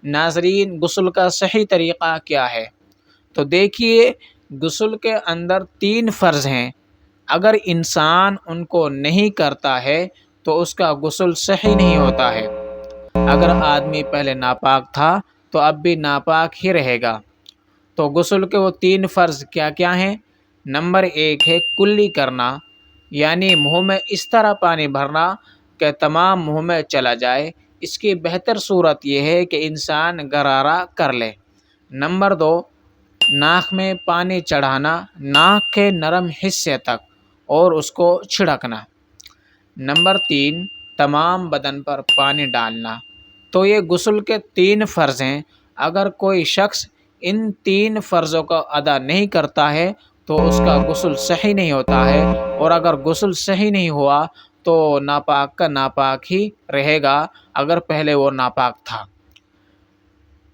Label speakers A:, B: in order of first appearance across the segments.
A: ناظرین غسل کا صحیح طریقہ کیا ہے؟ تو دیکھیے، غسل کے اندر 3 فرض ہیں، اگر انسان ان کو نہیں کرتا ہے تو اس کا غسل صحیح نہیں ہوتا ہے۔ اگر آدمی پہلے ناپاک تھا تو اب بھی ناپاک ہی رہے گا۔ تو غسل کے وہ 3 فرض کیا کیا ہیں؟ نمبر 1 ہے کلی کرنا، یعنی منہ میں اس طرح پانی بھرنا کہ تمام منہ میں چلا جائے۔ اس کی بہتر صورت یہ ہے کہ انسان غرارہ کر لے۔ نمبر 2، ناک میں پانی چڑھانا ناک کے نرم حصے تک اور اس کو چھڑکنا۔ نمبر 3، تمام بدن پر پانی ڈالنا۔ تو یہ غسل کے 3 فرض ہیں۔ اگر کوئی شخص ان 3 فرضوں کو ادا نہیں کرتا ہے تو اس کا غسل صحیح نہیں ہوتا ہے، اور اگر غسل صحیح نہیں ہوا تو ناپاک کا ناپاک ہی رہے گا اگر پہلے وہ ناپاک تھا۔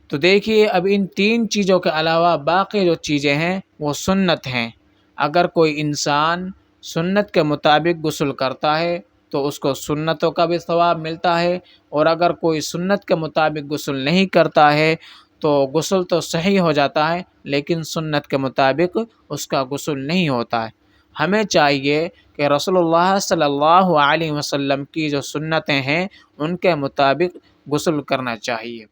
A: تو دیکھیے، اب ان 3 چیزوں کے علاوہ باقی جو چیزیں ہیں وہ سنت ہیں۔ اگر کوئی انسان سنت کے مطابق غسل کرتا ہے تو اس کو سنتوں کا بھی ثواب ملتا ہے، اور اگر کوئی سنت کے مطابق غسل نہیں کرتا ہے تو غسل تو صحیح ہو جاتا ہے لیکن سنت کے مطابق اس کا غسل نہیں ہوتا ہے۔ ہمیں چاہیے کہ رسول اللہ صلی اللہ علیہ وسلم کی جو سنتیں ہیں ان کے مطابق غسل کرنا چاہیے۔